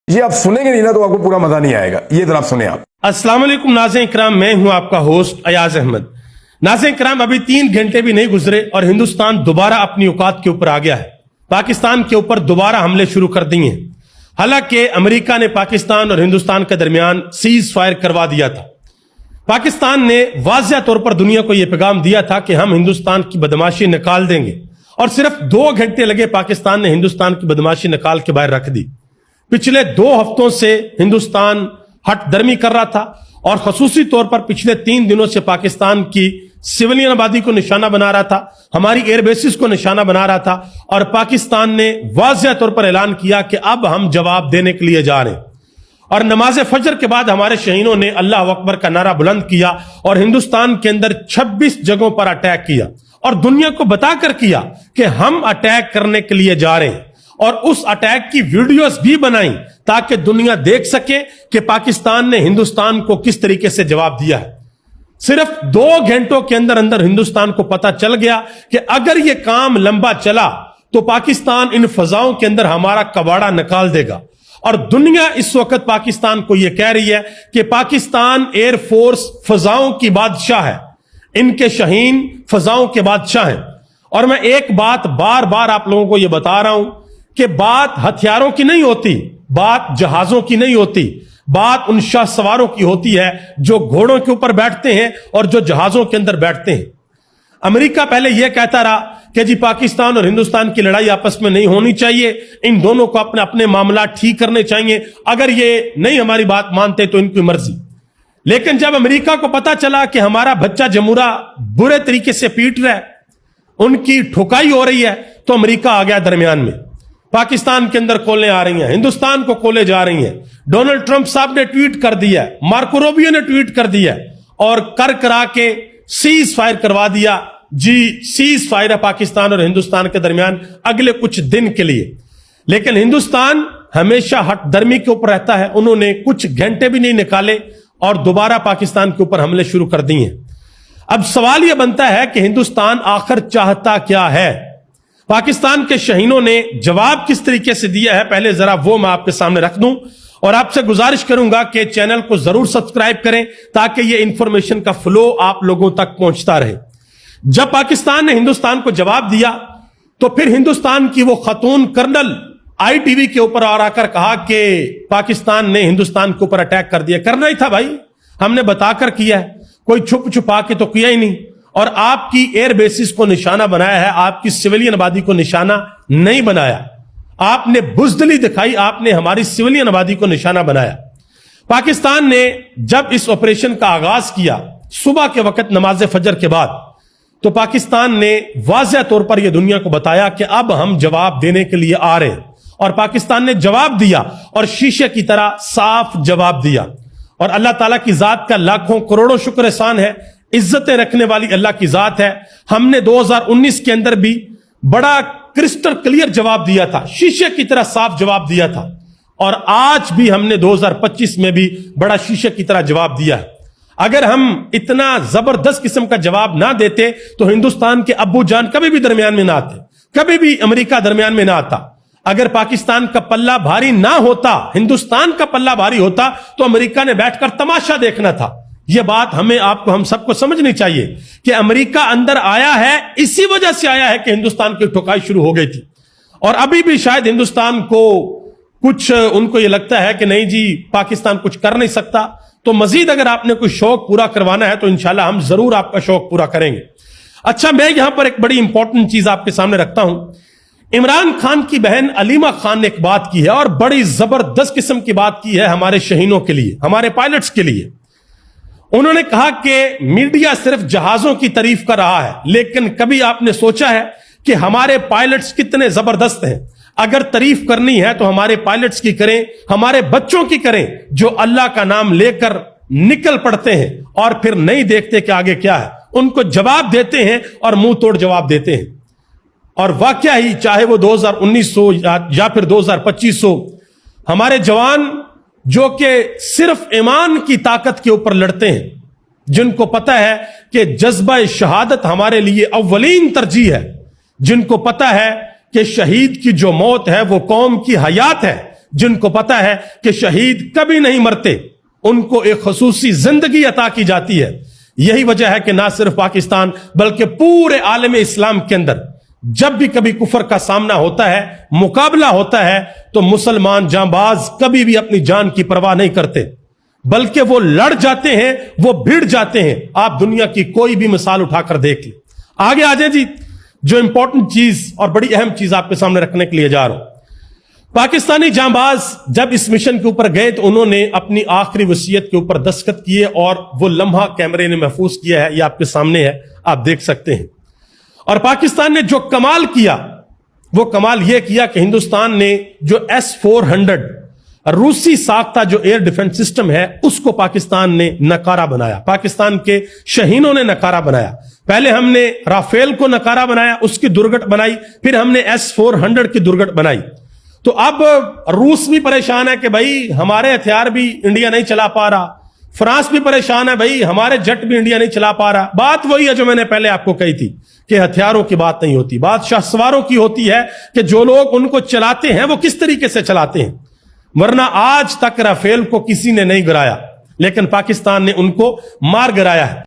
ये आप सुनेंगे नहीं ना तो आपको पूरा मजा नहीं आएगा। ये जरा आप सुने आप। अस्सलाम वालेकुम नाज़रीन इकराम, मैं हूं आपका होस्ट अयाज अहमद। नाज़रीन इकराम, अभी 3 घंटे भी नहीं गुजरे और हिंदुस्तान दोबारा अपनी औकात के ऊपर आ गया है। पाकिस्तान के ऊपर दोबारा हमले शुरू कर दिए हैं। हालांकि अमेरिका ने पाकिस्तान और हिंदुस्तान के दरमियान सीज फायर करवा दिया था। पाकिस्तान ने वाज़िह तौर पर दुनिया को यह पैगाम दिया था कि हम हिंदुस्तान की बदमाशी निकाल देंगे, और सिर्फ 2 घंटे लगे, पाकिस्तान ने हिंदुस्तान की बदमाशी निकाल के बाहर रख दी। पिछले 2 हफ्तों से हिंदुस्तान हट दर्मी कर रहा था और खसूसी तौर पर पिछले 3 दिनों से पाकिस्तान की सिविलियन आबादी को निशाना बना रहा था, हमारी एयर बेसिस को निशाना बना रहा था, और पाकिस्तान ने वाज़िह तौर पर ऐलान किया कि अब हम जवाब देने के लिए जा रहे हैं। और नमाज फजर के बाद हमारे शहीनों ने अल्लाह अकबर का नारा बुलंद किया और हिंदुस्तान के अंदर 26 जगहों पर अटैक किया, और दुनिया को बताकर किया कि हम अटैक करने के लिए जा रहे हैं। और उस अटैक की वीडियोस भी बनाई ताकि दुनिया देख सके कि पाकिस्तान ने हिंदुस्तान को किस तरीके से जवाब दिया है। सिर्फ 2 घंटों के अंदर अंदर हिंदुस्तान को पता चल गया कि अगर यह काम लंबा चला तो पाकिस्तान इन फजाओं के अंदर हमारा कबाड़ा निकाल देगा। और दुनिया इस वक्त पाकिस्तान को यह कह रही है कि पाकिस्तान एयरफोर्स फजाओं की बादशाह है, इनके शहीन फजाओं के बादशाह हैं। और मैं एक बात बार बार आप लोगों को यह बता रहा हूं कि बात हथियारों की नहीं होती, बात जहाजों की नहीं होती, बात उन शाह सवारों की होती है जो घोड़ों के ऊपर बैठते हैं और जो जहाजों के अंदर बैठते हैं। अमेरिका पहले यह कहता रहा कि जी पाकिस्तान और हिंदुस्तान की लड़ाई आपस में नहीं होनी चाहिए, इन दोनों को अपने अपने मामला ठीक करने चाहिए, अगर ये नहीं हमारी बात मानते तो इनकी मर्जी। लेकिन जब अमेरिका को पता चला कि हमारा बच्चा जमूरा बुरे तरीके से पीट रहा है, उनकी ठुकाई हो रही है, तो अमेरिका आ गया दरमियान में। पाकिस्तान के अंदर कोलें आ रही हैं, हिंदुस्तान को कोले जा रही हैं। डोनाल्ड ट्रंप साहब ने ट्वीट कर दिया है, मार्को रूबियो ने ट्वीट कर दिया और करा के सीज फायर करवा दिया। जी सीज फायर है पाकिस्तान और हिंदुस्तान के दरमियान अगले कुछ दिन के लिए। लेकिन हिंदुस्तान हमेशा हटदर्मी के ऊपर रहता है। उन्होंने कुछ घंटे भी नहीं निकाले और दोबारा पाकिस्तान के ऊपर हमले शुरू कर दिए। अब सवाल यह बनता है कि हिंदुस्तान आखिर चाहता क्या है? पाकिस्तान के शहीनों ने जवाब किस तरीके से दिया है, पहले जरा वो मैं आपके सामने रख दूं, और आपसे गुजारिश करूंगा कि चैनल को जरूर सब्सक्राइब करें ताकि ये इंफॉर्मेशन का फ्लो आप लोगों तक पहुंचता रहे। जब पाकिस्तान ने हिंदुस्तान को जवाब दिया तो फिर हिंदुस्तान की वो खतून कर्नल ITV के ऊपर और आकर कहा कि पाकिस्तान ने हिंदुस्तान के ऊपर अटैक कर दिया। करना ही था भाई, हमने बताकर किया है, कोई छुप छुपा के तो किया ही नहीं। और आपकी एयर बेसिस को निशाना बनाया है, आपकी सिविलियन आबादी को निशाना नहीं बनाया। आपने बुज़दिली दिखाई, आपने हमारी सिविलियन आबादी को निशाना बनाया। पाकिस्तान ने जब इस ऑपरेशन का आगाज किया सुबह के वक्त नमाज फजर के बाद, तो पाकिस्तान ने वाज़िह तौर पर यह दुनिया को बताया कि अब हम जवाब देने के लिए आ रहे हैं। और पाकिस्तान ने जवाब दिया और शीशे की तरह साफ जवाब दिया। और अल्लाह ताला की जात का लाखों करोड़ों शुक्र एहसान है, इज्जतें रखने वाली अल्लाह की जात है। हमने 2019 के अंदर भी बड़ा क्रिस्टल क्लियर जवाब दिया था, शीशे की तरह साफ जवाब दिया था, और आज भी हमने 2025 में भी बड़ा शीशे की तरह जवाब दिया है। अगर हम इतना जबरदस्त किस्म का जवाब ना देते तो हिंदुस्तान के अब्बू जान कभी भी दरमियान में ना आते, कभी भी अमेरिका दरमियान में ना आता। अगर पाकिस्तान का पल्ला भारी ना होता, हिंदुस्तान का पल्ला भारी होता, तो अमेरिका ने बैठकर तमाशा देखना था। यह बात हमें आपको हम सबको समझनी चाहिए कि अमेरिका अंदर आया है, इसी वजह से आया है कि हिंदुस्तान की ठुकाई शुरू हो गई थी। और अभी भी शायद हिंदुस्तान को कुछ उनको यह लगता है कि नहीं जी पाकिस्तान कुछ कर नहीं सकता। तो मजीद अगर आपने कोई शौक पूरा करवाना है तो इंशाल्लाह हम जरूर आपका शौक पूरा करेंगे। अच्छा, मैं यहां पर एक बड़ी इंपॉर्टेंट चीज आपके सामने रखता हूं। इमरान खान की बहन अलीमा खान ने एक बात की है और बड़ी जबरदस्त किस्म की बात की है हमारे शहीनों के लिए, हमारे पायलट्स के लिए। उन्होंने कहा कि मीडिया सिर्फ जहाजों की तारीफ कर रहा है, लेकिन कभी आपने सोचा है कि हमारे पायलट्स कितने जबरदस्त हैं? अगर तारीफ करनी है तो हमारे पायलट्स की करें, हमारे बच्चों की करें जो अल्लाह का नाम लेकर निकल पड़ते हैं और फिर नहीं देखते कि आगे क्या है, उनको जवाब देते हैं और मुंह तोड़ जवाब देते हैं। और वाकया ही चाहे वो 2019 हो या फिर 2025 हो, हमारे जवान जो कि सिर्फ ईमान की ताकत के ऊपर लड़ते हैं, जिनको पता है कि जज्बा शहादत हमारे लिए अव्वलीन तरजीह है, जिनको पता है कि शहीद की जो मौत है वो कौम की हयात है, جن کو پتا ہے کہ شہید کبھی نہیں مرتے، ان کو ایک خصوصی زندگی عطا کی جاتی ہے۔ یہی وجہ ہے کہ نہ صرف پاکستان بلکہ پورے عالم اسلام کے اندر جب بھی کبھی کفر کا سامنا ہوتا ہے، مقابلہ ہوتا ہے، تو مسلمان جانباز کبھی بھی اپنی جان کی پرواہ نہیں کرتے، بلکہ وہ لڑ جاتے ہیں، وہ بھیڑ جاتے ہیں۔ آپ دنیا کی کوئی بھی مثال اٹھا کر دیکھ لیں۔ آگے آ جائیں جی، جو امپورٹنٹ چیز اور بڑی اہم چیز آپ کے سامنے رکھنے کے لیے جا رہا ہوں۔ پاکستانی جانباز جب اس مشن کے اوپر گئے تو انہوں نے اپنی آخری وصیت کے اوپر دستخط کیے، اور وہ لمحہ کیمرے نے محفوظ کیا ہے، یہ آپ کے سامنے ہے، آپ دیکھ سکتے ہیں۔ اور پاکستان نے جو کمال کیا وہ کمال یہ کیا کہ ہندوستان نے جو S-400 روسی ساختہ جو ایئر ڈیفنس سسٹم ہے اس کو پاکستان نے نکارہ بنایا، پاکستان کے شاہینوں نے نکارہ بنایا۔ پہلے ہم نے رافیل کو نکارہ بنایا، اس کی درگٹ بنائی، پھر ہم نے S-400 کی درگٹ بنائی۔ تو اب روس بھی پریشان ہے کہ بھائی ہمارے ہتھیار بھی انڈیا نہیں چلا پا رہا، فرانس بھی پریشان ہے بھائی ہمارے جٹ بھی انڈیا نہیں چلا پا رہا۔ بات وہی ہے جو میں نے پہلے آپ کو کہی تھی کہ ہتھیاروں کی بات نہیں ہوتی، بات شاہ سواروں کی ہوتی ہے کہ جو لوگ ان کو چلاتے ہیں وہ کس طریقے سے چلاتے ہیں۔ ورنہ آج تک رافیل کو کسی نے نہیں گرایا، لیکن پاکستان نے ان کو مار گرایا ہے۔